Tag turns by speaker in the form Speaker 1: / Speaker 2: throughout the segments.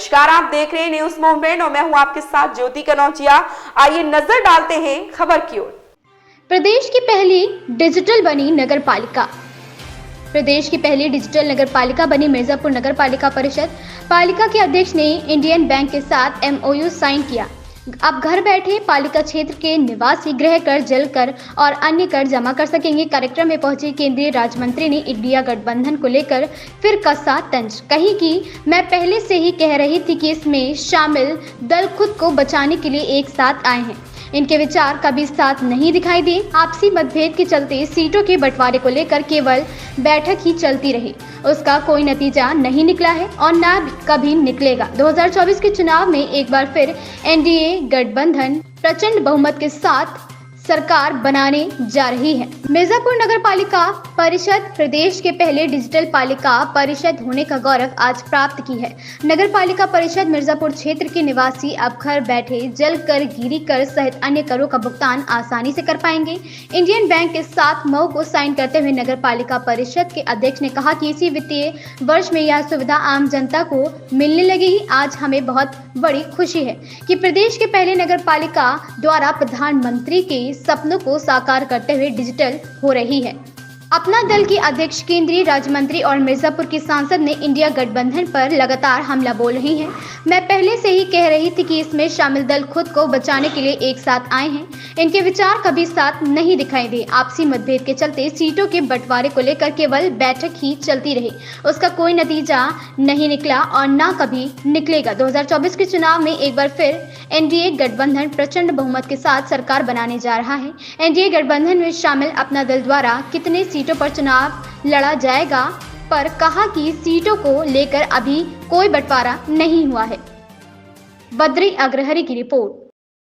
Speaker 1: नमस्कार, आप देख रहे हैं न्यूज मूवमेंट और मैं हूं आपके साथ ज्योति कनौजिया। आइए नजर डालते हैं खबर की ओर।
Speaker 2: प्रदेश की पहली डिजिटल बनी नगर पालिका। प्रदेश की पहली डिजिटल नगर पालिका बनी मिर्जापुर नगर पालिका परिषद। पालिका के अध्यक्ष ने इंडियन बैंक के साथ MOU साइन किया। अब घर बैठे पालिका क्षेत्र के निवासी गृह कर, जल कर और अन्य कर जमा कर सकेंगे। कार्यक्रम में पहुंचे केंद्रीय राज्य मंत्री ने इंडिया गठबंधन को लेकर फिर कसा तंज। कही कि मैं पहले से ही कह रही थी कि इसमें शामिल दल खुद को बचाने के लिए एक साथ आए हैं। इनके विचार कभी साथ नहीं दिखाई दिए। आपसी मतभेद के चलते सीटों के बंटवारे को लेकर केवल बैठक ही चलती रही, उसका कोई नतीजा नहीं निकला है और न कभी निकलेगा। 2024 के चुनाव में एक बार फिर NDA गठबंधन प्रचंड बहुमत के साथ सरकार बनाने जा रही है। मिर्जापुर नगर पालिका परिषद प्रदेश के पहले डिजिटल पालिका परिषद होने का गौरव आज प्राप्त की है। नगर पालिका परिषद मिर्जापुर क्षेत्र के निवासी अब घर बैठे जल कर, गिरी कर सहित अन्य करों का भुगतान आसानी से कर पाएंगे। इंडियन बैंक के साथ MOU को साइन करते हुए नगर पालिका परिषद के अध्यक्ष ने कहा कि इसी वित्तीय वर्ष में यह सुविधा आम जनता को मिलने लगेगी। आज हमें बहुत बड़ी खुशी है कि प्रदेश के पहले नगर पालिका द्वारा प्रधानमंत्री के सपनों को साकार करते हुए डिजिटल हो रही है। अपना दल की अध्यक्ष केंद्रीय राज्य मंत्री और मिर्जापुर की सांसद ने इंडिया गठबंधन पर लगातार हमला बोल रही हैं। मैं पहले से ही कह रही थी कि इसमें शामिल दल खुद को बचाने के लिए एक साथ आए हैं। इनके विचार कभी साथ नहीं दिखाई दिए। आपसी मतभेद के चलते सीटों के बंटवारे को लेकर केवल बैठक ही चलती रही, उसका कोई नतीजा नहीं निकला और न कभी निकलेगा। 2024 के चुनाव में एक बार फिर NDA गठबंधन प्रचंड बहुमत के साथ सरकार बनाने जा रहा है। NDA गठबंधन में शामिल अपना दल द्वारा कितने सीटों पर चुनाव लड़ा जाएगा पर कहा कि सीटों को लेकर अभी कोई बंटवारा नहीं हुआ है। बद्री अग्रहरी की रिपोर्ट।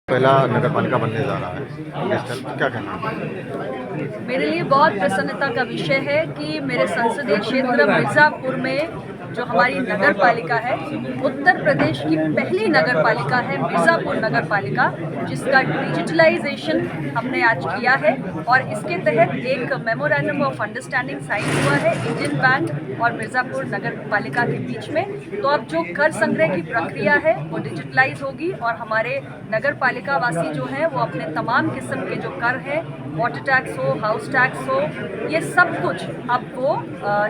Speaker 3: पहला नगर पालिका बनने जा रहा है, क्या कहना है?
Speaker 4: मेरे लिए बहुत प्रसन्नता का विषय है कि मेरे संसदीय क्षेत्र मिर्जापुर में जो हमारी नगर पालिका है, उत्तर प्रदेश की पहली नगर पालिका है मिर्जापुर नगर पालिका, जिसका डिजिटलाइजेशन हमने आज किया है और इसके तहत एक मेमोरेंडम ऑफ अंडरस्टैंडिंग साइन हुआ है इंडियन बैंक और मिर्जापुर नगर पालिका के बीच में। तो अब जो कर संग्रह की प्रक्रिया है वो डिजिटलाइज होगी और हमारे नगर पालिका वासी जो हैं वो अपने तमाम किस्म के जो कर हैं, वाटर टैक्स हो, हाउस टैक्स हो, ये सब कुछ अब वो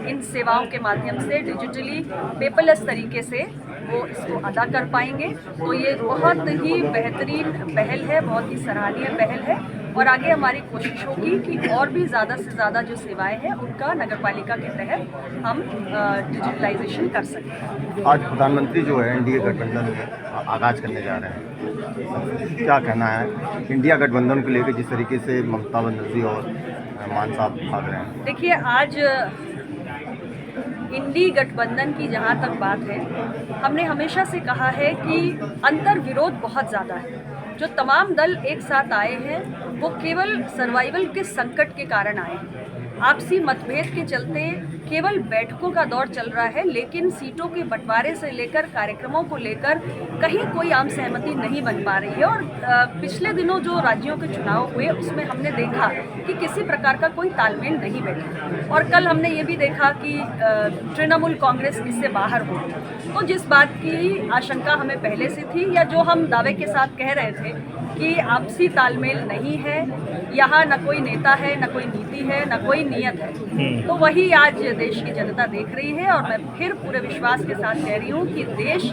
Speaker 4: इन सेवाओं के माध्यम से डिजिटली पेपरलेस तरीके से वो इसको अदा कर पाएंगे। तो ये बहुत ही बेहतरीन पहल है, बहुत ही सराहनीय पहल है और आगे हमारी कोशिश होगी कि और भी ज़्यादा से ज़्यादा जो सेवाएं हैं उनका नगर पालिका के तहत हम डिजिटलाइजेशन कर सकें।
Speaker 3: आज प्रधानमंत्री जो है NDA गठबंधन में आगाज करने जा रहे हैं, क्या कहना है इंडिया गठबंधन को लेकर जिस तरीके से ममता बनर्जी और मान साहब भाग रहे हैं?
Speaker 4: देखिए, आज इंडी गठबंधन की जहाँ तक बात है, हमने हमेशा से कहा है कि अंतर विरोध बहुत ज़्यादा है। जो तमाम दल एक साथ आए हैं वो केवल सर्वाइवल के संकट के कारण आए हैं। आपसी मतभेद के चलते केवल बैठकों का दौर चल रहा है, लेकिन सीटों के बंटवारे से लेकर कार्यक्रमों को लेकर कहीं कोई आम सहमति नहीं बन पा रही है। और पिछले दिनों जो राज्यों के चुनाव हुए उसमें हमने देखा कि किसी प्रकार का कोई तालमेल नहीं बैठा और कल हमने ये भी देखा कि तृणमूल कांग्रेस इससे बाहर हो। तो जिस बात की आशंका हमें पहले से थी या जो हम दावे के साथ कह रहे थे कि आपसी तालमेल नहीं है, यहाँ न कोई नेता है, न कोई नीति है, न कोई नियत है, तो वही आज देश की जनता देख रही है। और मैं फिर पूरे विश्वास के साथ कह रही हूँ कि देश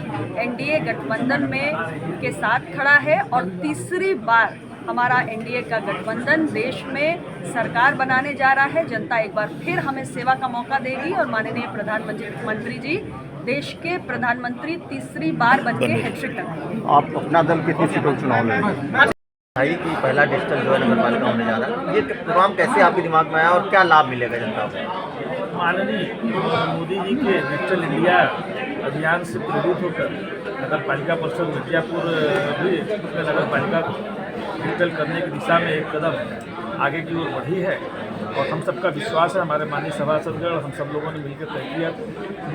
Speaker 4: NDA गठबंधन में के साथ खड़ा है और तीसरी बार हमारा NDA का गठबंधन देश में सरकार बनाने जा रहा है। जनता एक बार फिर हमें सेवा का मौका देगी और माननीय प्रधानमंत्री जी देश के प्रधानमंत्री तीसरी बार बनके हैट्रिक लगाएंगे।
Speaker 3: आप अपना दल कितनी सीटों चुनाव लड़ेंगे?
Speaker 5: भाई कि पहला डिजिटल जो है नगर पालिका होने जा रहा है, ये प्रोग्राम कैसे आपके दिमाग में आया और क्या लाभ मिलेगा जनता को?
Speaker 6: माननीय मोदी जी के डिजिटल इंडिया अभियान से प्रेरित होकर नगर पालिका परिषद मिर्जापुर भी नगर पालिका डिजिटल करने की दिशा में एक कदम आगे की ओर बढ़ी है और हम सबका विश्वास है, हमारे माननीय सभासद और हम सब लोगों ने मिलकर तय किया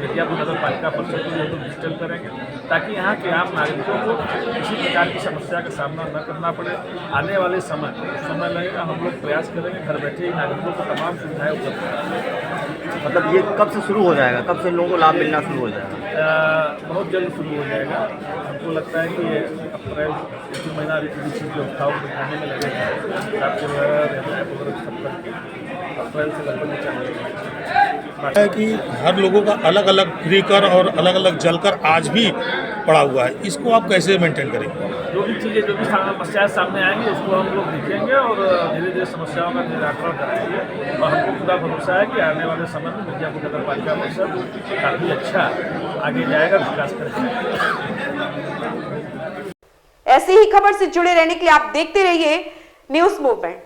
Speaker 6: मिर्जापुर नगर पालिका परिषद को हम लोग डिजिटल करेंगे ताकि यहाँ के आम नागरिकों को किसी प्रकार की समस्या का सामना न करना पड़े। आने वाले समय लगेगा, हम लोग प्रयास करेंगे घर बैठे ही नागरिकों को तमाम सुविधाएं उपलब्ध कराएंगे।
Speaker 5: मतलब ये कब से शुरू हो जाएगा, कब से इन लोगों को लाभ मिलना शुरू हो जाएगा?
Speaker 6: बहुत जल्द शुरू हो जाएगा। हमको लगता है कि अप्रैल एक महीना जो उत्साह दिखाने में लगेगा, आपके सब करके अप्रैल से लगभग चालू
Speaker 7: है कि हर लोगों का अलग अलग फ्री कर और अलग अलग जल कर आज भी पड़ा हुआ है, इसको आप कैसे मेंटेन करेंगे?
Speaker 6: जो भी चीज़ें जो भी समस्याएं सामने आएंगी उसको हम लोग देखेंगे और धीरे धीरे समस्याओं का निराकरण कराएंगे और हमको पूरा भरोसा है कि आने वाले समय में मिर्जापुर नगर पालिका परिषद काफ़ी अच्छा आगे जाएगा, विकास करेगा।
Speaker 1: ऐसी ही खबर से जुड़े रहने के लिए आप देखते रहिए न्यूज़ मूवमेंट।